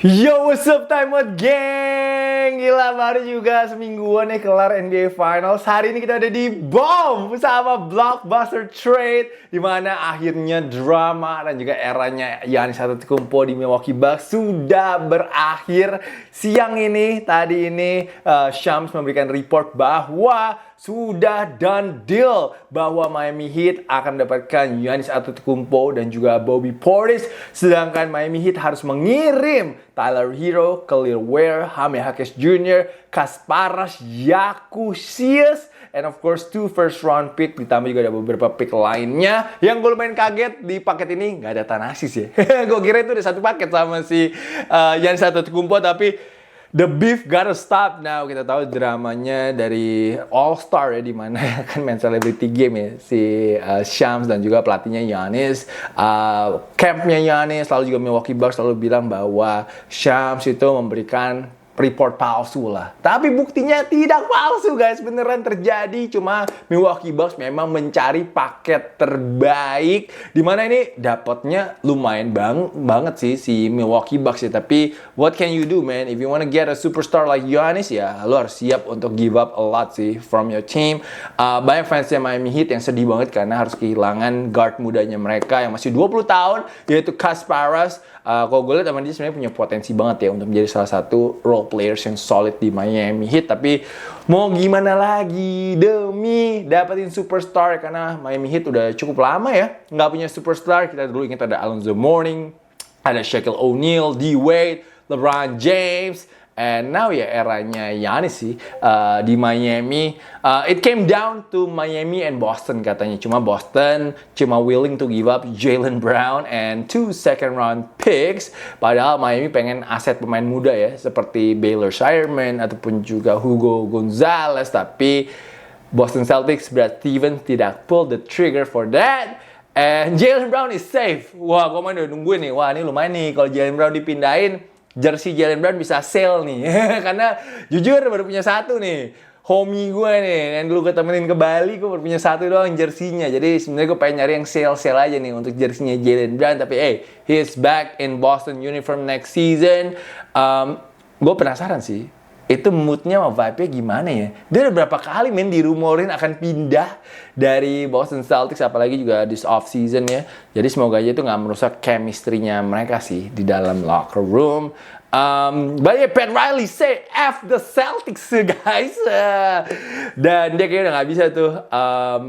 Yo, what's up, Time Out Gang? Gila, baru juga semingguan nih kelar NBA Finals. Hari ini kita ada di BOM bersama Blockbuster Trade, dimana akhirnya drama dan juga eranya Giannis Antetokounmpo di Milwaukee Bucks sudah berakhir. Siang ini, tadi ini, Shams memberikan report bahwa sudah done deal bahwa Miami Heat akan mendapatkan Giannis Antetokounmpo dan juga Bobby Portis, sedangkan Miami Heat harus mengirim Tyler Hero, Khalil Ware, Jaime Jaquez Jr., Kasparas Jakusius, and of course 2 first round pick, ditambah juga ada beberapa pick lainnya. Yang gue lumayan kaget di paket ini nggak ada Thanasis ya. Gue kira itu ada satu paket sama si Giannis Antetokounmpo, tapi the beef gotta stop now. Kita tahu dramanya dari All Star ya, dimana kan main celebrity game ya si Shams dan juga pelatihnya Giannis, campnya Giannis, lalu juga Milwaukee Bucks selalu bilang bahwa Shams itu memberikan report palsu lah. Tapi buktinya tidak palsu guys, beneran terjadi. Cuma Milwaukee Bucks memang mencari paket terbaik, dimana ini dapatnya lumayan banget sih si Milwaukee Bucks ya. Tapi what can you do man, if you wanna get a superstar like Giannis ya lo harus siap untuk give up a lot sih from your team. Banyak fansnya Miami Heat yang sedih banget karena harus kehilangan guard mudanya mereka yang masih 20 tahun, yaitu Kasparas. Kalau gue lihat dia sebenarnya punya potensi banget ya untuk menjadi salah satu role players yang solid di Miami Heat. Tapi mau gimana lagi demi dapetin superstar, karena Miami Heat udah cukup lama ya nggak punya superstar. Kita dulu ingat ada Alonzo Mourning, ada Shaquille O'Neal, D-Wade, LeBron James, and now ya eranya Giannis sih di Miami. It came down to Miami and Boston katanya. Cuma Boston cuma willing to give up Jaylen Brown and 2 second round picks. Padahal Miami pengen aset pemain muda ya, seperti Baylor Scheierman ataupun juga Hugo Gonzalez. Tapi Boston Celtics, Brad Stevens tidak pull the trigger for that. And Jaylen Brown is safe. Wah, gue udah nungguin nih. Wah, ini lumayan nih kalau Jaylen Brown dipindahin, jersey Jaylen Brown bisa sale nih. Karena jujur baru punya satu nih. Homie gue nih, yang dulu gue temenin ke Bali, gue baru punya satu doang jersinya. Jadi sebenarnya gue pengen nyari yang sale-sale aja nih untuk jersinya Jaylen Brown. Tapi he's back in Boston uniform next season. Gue penasaran sih, itu moodnya sama vibe-nya gimana ya? Dia udah berapa kali dirumorin akan pindah dari Boston Celtics, apalagi juga this off season ya. Jadi semoga aja itu nggak merusak chemistry-nya mereka sih di dalam locker room. But yeah, Pat Riley say F the Celtics guys. Dan dia kayaknya udah nggak bisa tuh,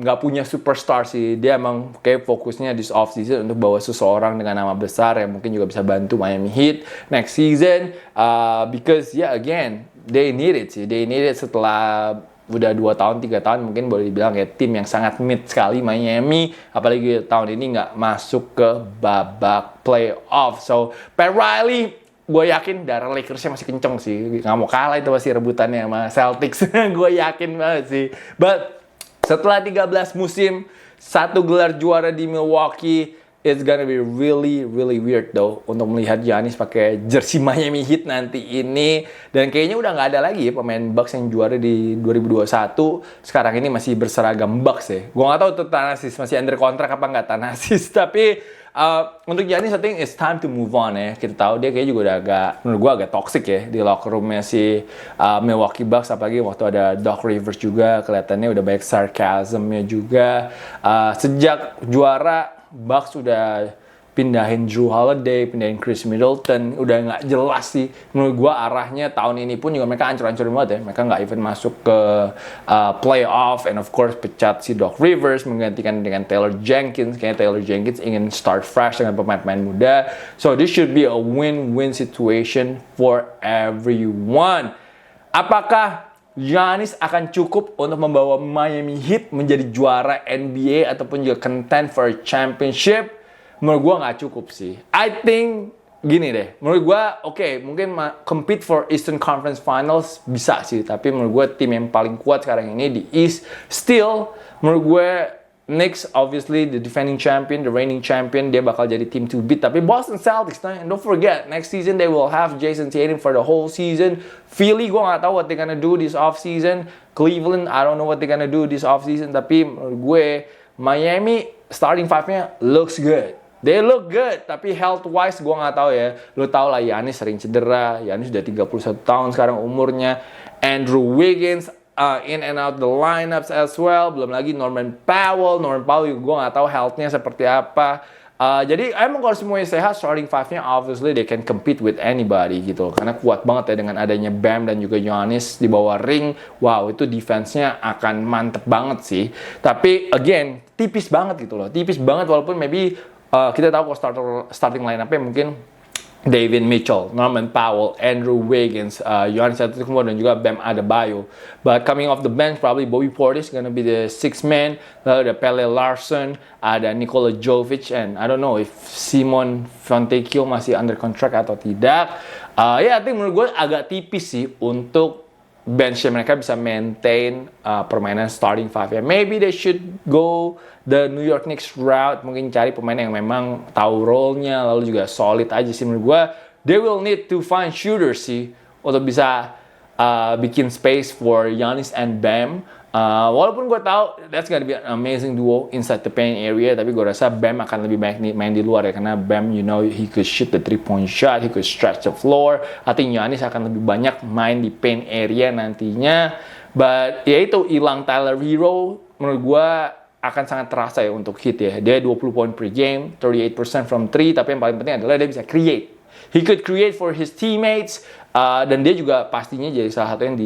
nggak punya superstar sih. Dia emang kayak fokusnya this off season untuk bawa seseorang dengan nama besar yang mungkin juga bisa bantu Miami Heat next season. Because yeah, again, they need it sih. They need it setelah udah 2 tahun, 3 tahun mungkin boleh dibilang kayak tim yang sangat mid sekali Miami. Apalagi tahun ini nggak masuk ke babak playoff. So, Pat Riley, gue yakin darah Lakersnya masih kenceng sih. Nggak mau kalah itu pasti rebutannya sama Celtics. Gue yakin banget sih. But setelah 13 musim, 1 gelar juara di Milwaukee, it's gonna be really weird though untuk melihat Giannis pakai jersey Miami Heat nanti ini. Dan kayaknya udah nggak ada lagi ya pemain Bucks yang juara di 2021 sekarang ini masih berseragam Bucks ya. Gue nggak tahu tuh Thanasis masih under kontrak apa nggak Thanasis. Tapi untuk Giannis, I think it's time to move on ya. Kita tahu dia kayaknya juga udah menurut gue agak toxic ya di locker roomnya si Milwaukee Bucks. Apalagi waktu ada Doc Rivers juga, kelihatannya udah banyak sarcasmnya juga. Sejak juara, Bucks udah pindahin Jrue Holiday, pindahin Chris Middleton, udah nggak jelas sih. Menurut gua arahnya tahun ini pun juga mereka ancur-ancurin banget ya. Mereka nggak even masuk ke playoff, and of course pecat si Doc Rivers, menggantikan dengan Taylor Jenkins. Kayaknya Taylor Jenkins ingin start fresh dengan pemain-pemain muda. So this should be a win-win situation for everyone. Apakah Giannis akan cukup untuk membawa Miami Heat menjadi juara NBA ataupun juga contend for a championship? Menurut gue nggak cukup sih. I think gini deh, menurut gue mungkin compete for Eastern Conference Finals bisa sih, tapi menurut gue tim yang paling kuat sekarang ini di East still menurut gue Knicks, obviously the defending champion, the reigning champion, dia bakal jadi team to beat. Tapi Boston Celtics, and don't forget, next season they will have Jason Tatum for the whole season. Philly, gue nggak tahu what they gonna do this off season. Cleveland, I don't know what they gonna do this off season. Tapi menurut gue Miami starting 5-nya looks good. They look good, tapi health wise gue nggak tahu ya. Lu tau lah Giannis sering cedera. Giannis udah 31 tahun sekarang umurnya. Andrew Wiggins in and out the lineups as well. Belum lagi Norman Powell gue nggak tahu healthnya seperti apa. Jadi emang kalau semuanya sehat, starting five-nya obviously they can compete with anybody gitu. Karena kuat banget ya dengan adanya Bam dan juga Giannis di bawah ring. Wow, itu defense-nya akan mantep banget sih. Tapi again, tipis banget gitu loh. Tipis banget walaupun maybe kita tahu kalau starting line-up-nya mungkin David Mitchell, Norman Powell, Andrew Wiggins, Giannis Antetokounmpo dan juga Bam Adebayo. But coming off the bench, probably Bobby Portis gonna be the sixth man. Lalu ada Pelle Larsson, ada Nikola Jovic, and I don't know if Simon Fontecchio masih under contract atau tidak. I think menurut gue agak tipis sih untuk bench mereka bisa maintain permainan starting five ya. Maybe they should go the New York Knicks route, mungkin cari pemain yang memang tahu role-nya lalu juga solid aja sih menurut gue. They will need to find shooters sih untuk bisa bikin space for Giannis and Bam. Walaupun gue tahu that's gonna be an amazing duo inside the paint area, tapi gue rasa Bam akan lebih banyak main di luar ya, karena Bam, you know, he could shoot the 3-point shot, he could stretch the floor. I think Giannis akan lebih banyak main di paint area nantinya. But ya itu, hilang Tyler Hero menurut gue akan sangat terasa ya untuk Heat ya. Dia 20 poin per game, 38% from 3, tapi yang paling penting adalah dia bisa create. He could create for his teammates, dan dia juga pastinya jadi salah satu yang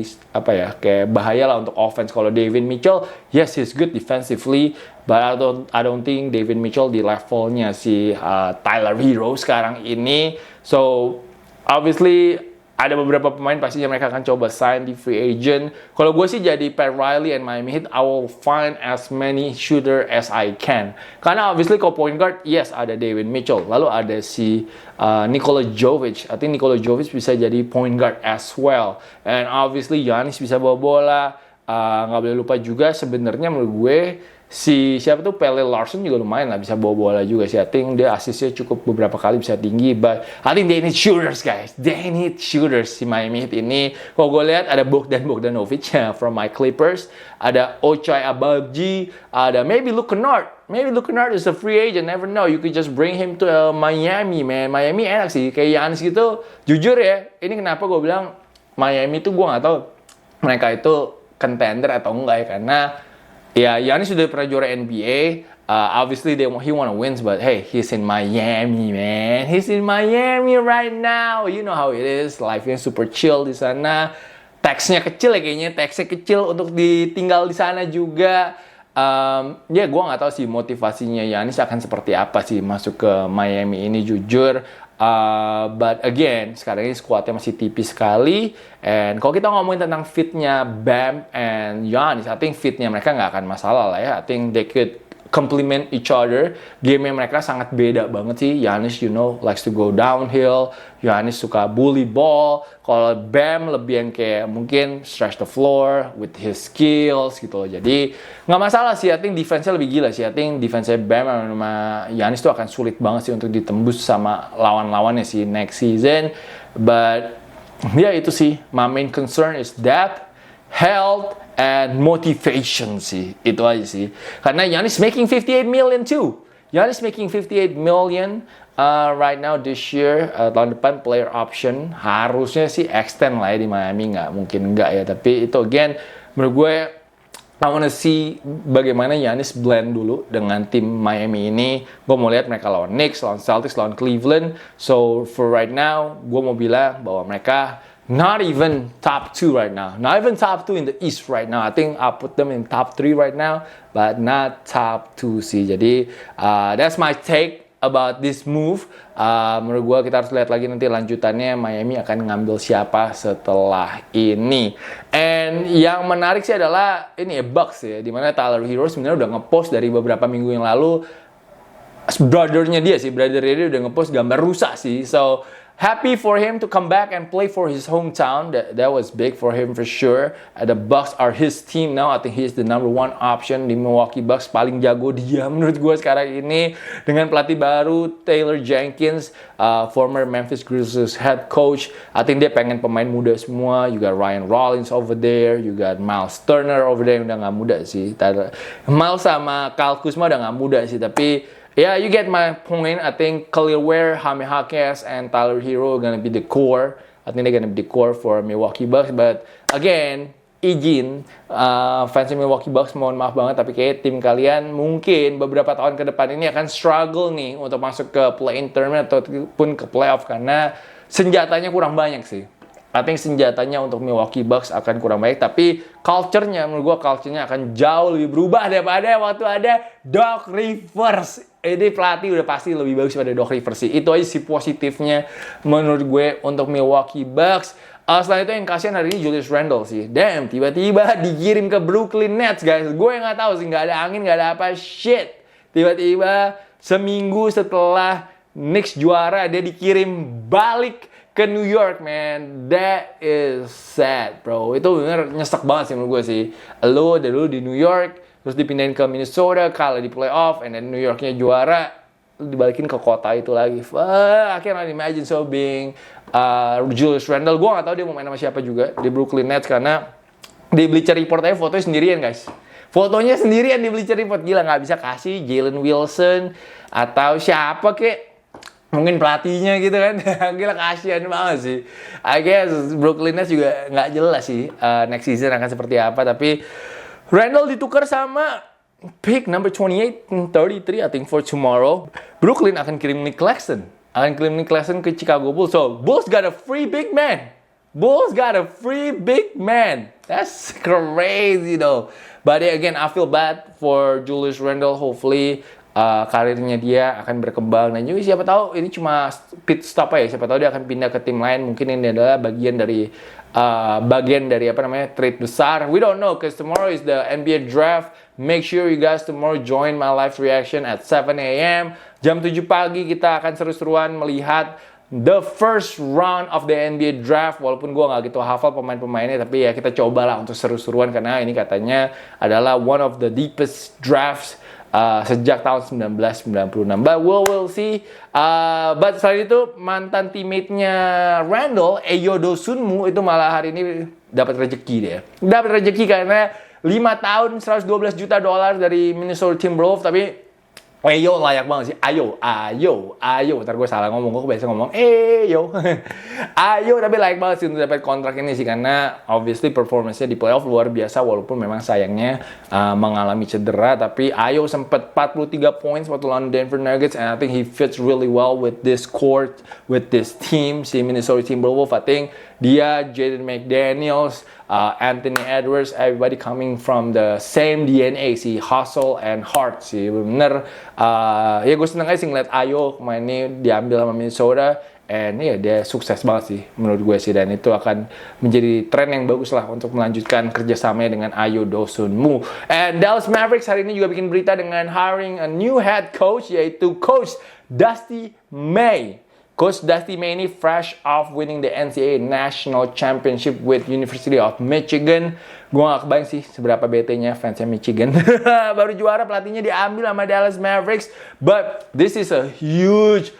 kayak bahaya lah untuk offense. Kalau David Mitchell, yes, he's good defensively, but I don't think David Mitchell di levelnya si Tyler Hero sekarang ini. So obviously ada beberapa pemain pastinya mereka akan coba sign di free agent. Kalau gue sih jadi Pat Riley and Miami Heat, I will find as many shooter as I can. Karena obviously kalau point guard, yes ada David Mitchell. Lalu ada si Nikola Jovic. I think Nikola Jovic bisa jadi point guard as well. And obviously Giannis bisa bawa bola. Nggak boleh lupa juga sebenarnya menurut gue si siapa tuh Pelle Larsson juga lumayan lah bisa bawa bola juga sih. I think dia asisnya cukup beberapa kali bisa tinggi, but I think they need shooters guys. They need shooters si Miami Heat ini. Kalau gue lihat ada Bogdanovic from my Clippers, ada Ochai Agbaji, ada maybe Luke Kennard. Maybe Luke Kennard is a free agent, never know. You could just bring him to Miami, man. Miami enak sih, kayak Giannis gitu. Jujur ya, ini kenapa gue bilang Miami tuh gue nggak tahu mereka itu contender atau enggak ya, karena ya Giannis sudah pernah juara NBA. Obviously he wanna wins, but hey, he's in Miami, man. He's in Miami right now. You know how it is. Life-nya super chill di sana. Tax-nya kecil ya kayaknya. Tax-nya kecil untuk ditinggal di sana juga. Ya gue nggak tahu sih motivasinya Giannis akan seperti apa sih masuk ke Miami ini, jujur. But again, sekarang ini squadnya masih tipis sekali. And kalau kita ngomongin tentang fitnya Bam and Giannis, I think fitnya mereka nggak akan masalah lah ya. I think they could complement each other. Game-nya mereka sangat beda banget sih. Giannis, you know, likes to go downhill. Giannis suka bully ball. Kalau Bam lebih yang kayak mungkin stretch the floor with his skills gitu. Jadi nggak masalah sih. I think defense-nya lebih gila sih. I think defense-nya Bam sama Giannis tuh akan sulit banget sih untuk ditembus sama lawan-lawannya sih next season. But ya itu sih. My main concern is depth, health, and motivation sih. Itu aja sih. Karena Giannis making 58 million too. Giannis making 58 million right now this year. Tahun depan player option. Harusnya sih extend lah ya di Miami. Nggak mungkin nggak ya. Tapi itu again, menurut gue, I wanna see bagaimana Giannis blend dulu dengan tim Miami ini. Gue mau lihat mereka lawan Knicks, lawan Celtics, lawan Cleveland. So for right now, gue mau bilang bahwa mereka not even top 2 right now. Not even top 2 in the East right now. I think I'll put them in top 3 right now, but not top 2 sih. Jadi that's my take about this move. Menurut gue kita harus lihat lagi nanti lanjutannya Miami akan ngambil siapa setelah ini. And yang menarik sih adalah ini ya Bucks ya, dimana Tyler Hero sebenarnya udah ngepost dari beberapa minggu yang lalu. Brothernya dia udah ngepost gambar rusa sih. So happy for him to come back and play for his hometown. That was big for him for sure. The Bucks are his team now. I think he is the number 1 option di Milwaukee Bucks. Paling jago dia menurut gue sekarang ini. Dengan pelatih baru Taylor Jenkins, former Memphis Grizzlies head coach. I think dia pengen pemain muda semua. You got Ryan Rollins over there. You got Miles Turner over there. Udah gak muda sih. Miles sama Kyle Kuzma udah gak muda sih. Tapi Yeah, you get my point. I think Khalil Ware, Jaime Jaquez, and Tyler Hero are gonna be the core. I think they're gonna be the core for Milwaukee Bucks. But again, fans Milwaukee Bucks, mohon maaf banget, tapi kayak tim kalian mungkin beberapa tahun ke depan ini akan struggle nih untuk masuk ke play-in tournament ataupun ke playoff karena senjatanya kurang banyak sih. I think senjatanya untuk Milwaukee Bucks akan kurang baik, tapi menurut gue culture-nya akan jauh lebih berubah daripada waktu ada Doc Rivers. Ini pelatih udah pasti lebih bagus pada Doc Rivers sih. Itu aja sih positifnya menurut gue untuk Milwaukee Bucks. Setelah itu yang kasihan hari ini Julius Randle sih. Damn, tiba-tiba dikirim ke Brooklyn Nets, guys. Gue nggak tahu sih, nggak ada angin, nggak ada apa, shit. Tiba-tiba seminggu setelah Knicks juara, dia dikirim balik ke New York, man. That is sad, bro. Itu bener nyesek banget sih menurut gue sih. Lo dari dulu di New York, terus dipindahin ke Minnesota, kalah di playoff, and then New Yorknya juara, dibalikin ke kota itu lagi. I cannot imagine so being Julius Randle. Gue gak tau dia mau main sama siapa juga di Brooklyn Nets, karena di Bleacher Report aja fotonya sendirian, guys. Fotonya sendirian di Bleacher Report. Gila, gak bisa kasih Jalen Wilson atau siapa kek. Mungkin pelatihnya gitu kan. Gila, kasihan banget sih. I guess Brooklyn Nets juga gak jelas sih next season akan seperti apa. Tapi Randle ditukar sama pick number 28 and 33 I think for tomorrow. Brooklyn akan kirim Nick Claxton. Ke Chicago Bulls. So, Bulls got a free big man. That's crazy though. But again, I feel bad for Julius Randle. Hopefully karirnya dia akan berkembang, dan juga siapa tahu ini cuma pit stop aja, siapa tahu dia akan pindah ke tim lain, mungkin ini adalah bagian dari trade besar. We don't know, because tomorrow is the NBA draft. Make sure you guys tomorrow join my live reaction at 7 a.m. Jam 7 pagi kita akan seru-seruan melihat the first round of the NBA draft. Walaupun gue gak gitu hafal pemain-pemainnya, tapi ya kita cobalah untuk seru-seruan, karena ini katanya adalah one of the deepest drafts sejak tahun 1996. But we'll see. But selain itu, mantan teammate-nya Randle, Ayo Dosunmu, itu malah hari ini dapat rezeki dia. Dapat rezeki karena 5 tahun $112 juta dari Minnesota Timberwolves. Tapi Ayo layak banget sih. Ayo. Ntar gue salah ngomong, gue biasa ngomong Ayo. Ayo, tapi layak banget sih untuk dapat kontrak ini sih, karena obviously performance-nya di playoff luar biasa, walaupun memang sayangnya mengalami cedera. Tapi Ayo sempat 43 points waktu lawan Denver Nuggets, and I think he fits really well with this court, with this team, si Minnesota Timberwolves. I think dia, Jaden McDaniels, Anthony Edwards, everybody coming from the same DNA, si hustle and heart sih, bener. Ya gue seneng aja sih ngeliat Ayo kemarin ini diambil sama Minnesota, and ya dia sukses banget sih menurut gue sih, dan itu akan menjadi tren yang bagus lah untuk melanjutkan kerjasamanya dengan Ayo Dosunmu. And Dallas Mavericks hari ini juga bikin berita dengan hiring a new head coach, yaitu Coach Dusty May. Coach Dusty May ini fresh off winning the NCAA National Championship with University of Michigan. Gue gak kebayang sih seberapa BT-nya fansnya Michigan. Baru juara, pelatihnya diambil sama Dallas Mavericks. But this is a huge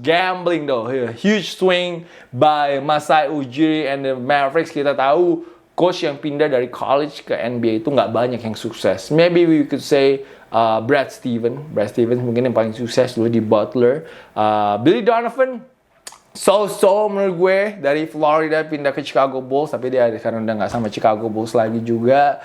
gambling though. Huge swing by Masai Ujiri and the Mavericks. Kita tahu coach yang pindah dari college ke NBA itu gak banyak yang sukses. Maybe we could say Brad Stevens mungkin yang paling sukses dulu di Butler. Billy Donovan so menurut gue, dari Florida pindah ke Chicago Bulls, tapi dia sekarang udah nggak sama Chicago Bulls lagi juga.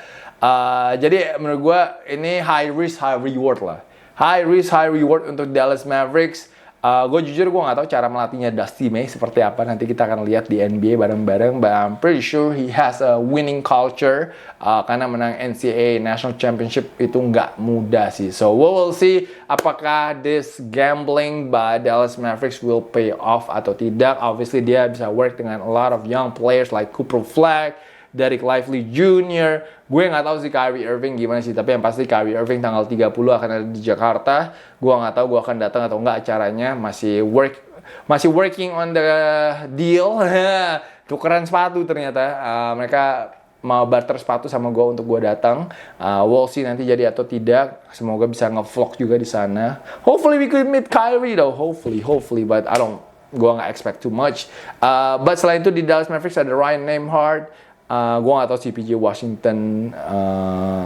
Jadi menurut gue ini high risk high reward lah. High risk high reward untuk Dallas Mavericks. Gue jujur gue nggak tahu cara melatihnya Dusty May seperti apa, nanti kita akan lihat di NBA bareng-bareng. But I'm pretty sure he has a winning culture, karena menang NCAA National Championship itu nggak mudah sih. So we will see apakah this gambling by Dallas Mavericks will pay off atau tidak. Obviously dia bisa work dengan a lot of young players like Cooper Flag, Derek Lively Jr. Gue nggak tahu sih Kyrie Irving gimana sih, tapi yang pasti Kyrie Irving tanggal 30 akan ada di Jakarta. Gue nggak tahu gue akan datang atau nggak acaranya. Masih working on the deal. Tukeran sepatu ternyata. Mereka mau barter sepatu sama gue untuk gue datang. We'll see nanti jadi atau tidak. Semoga bisa nge-vlog juga di sana. Hopefully we could meet Kyrie though. Hopefully, but gue nggak expect too much. But selain itu di Dallas Mavericks ada Ryan Nembhard, Gue nggak tahu si PJ Washington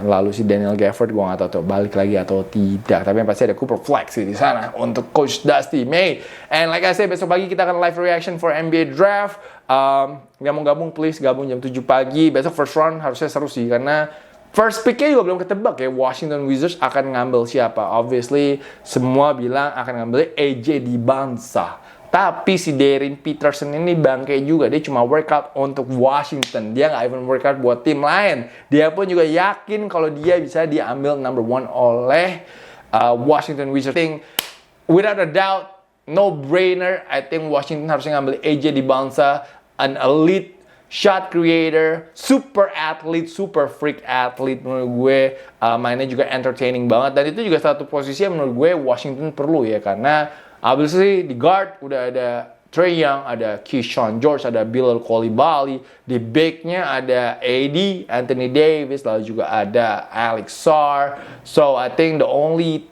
lalu si Daniel Gafford gue nggak tahu tuh balik lagi atau tidak, tapi yang pasti ada Cooper Flex di sana untuk Coach Dusty May. And like I said, besok pagi kita akan live reaction for NBA Draft. Yang mau gabung please gabung jam 7 pagi. Besok first round harusnya seru sih karena first pick-nya juga belum ketebak ya. Washington Wizards akan ngambil siapa? Obviously semua bilang akan ngambil AJ Dibonsa. Tapi si Darren Peterson ini bangke juga. Dia cuma workout untuk Washington. Dia nggak even workout buat tim lain. Dia pun juga yakin kalau dia bisa diambil number 1 oleh Washington Wizards. I think, without a doubt, no-brainer. I think Washington harusnya ngambil AJ Dibonsa, an elite shot creator, super athlete, super freak athlete menurut gue. Mainnya juga entertaining banget. Dan itu juga satu posisi yang menurut gue Washington perlu ya. Karena obviously di guard udah ada Trae Young, ada Keyshawn George, ada Bilal Coulibaly. Di back-nya ada AD, Anthony Davis, lalu juga ada Alex Sarr. So I think the only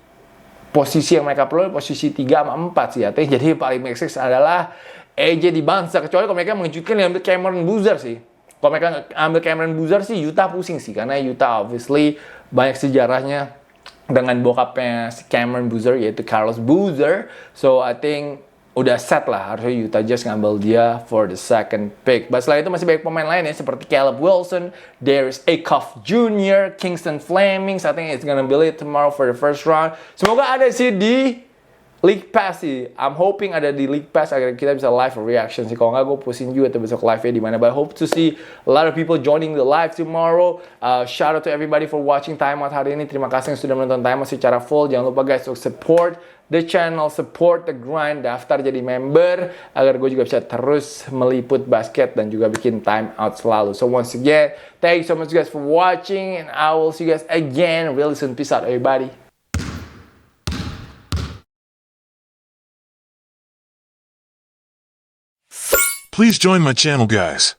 posisi yang mereka perlu posisi 3 sama 4 sih. I think jadi paling make sense adalah AJ Dibonsa. Kecuali kalau mereka mengejutkan yang ambil Cameron Boozer sih. Kalau mereka ambil Cameron Boozer sih Utah pusing sih. Karena Utah obviously banyak sejarahnya dengan bokapnya si Cameron Boozer yaitu Carlos Boozer. So I think udah set lah harusnya Utah Jazz ngambil dia for the second pick. But setelah itu masih banyak pemain lain ya seperti Caleb Wilson, Darius Acuff Jr., Kingston Fleming. I think it's gonna be it tomorrow for the first round. Semoga ada sih di League Pass sih. I'm hoping ada di League Pass agar kita bisa live reaction sih. Kalau nggak gue pusing juga tuh besok live-nya di mana. But I hope to see a lot of people joining the live tomorrow. Shout out to everybody for watching Time Out hari ini. Terima kasih yang sudah menonton Time Out secara full. Jangan lupa guys untuk support the channel, support the grind, daftar jadi member agar gue juga bisa terus meliput basket dan juga bikin Time Out selalu. So once again, thank you so much guys for watching and I will see you guys again really soon. Peace out everybody. Please join my channel, guys.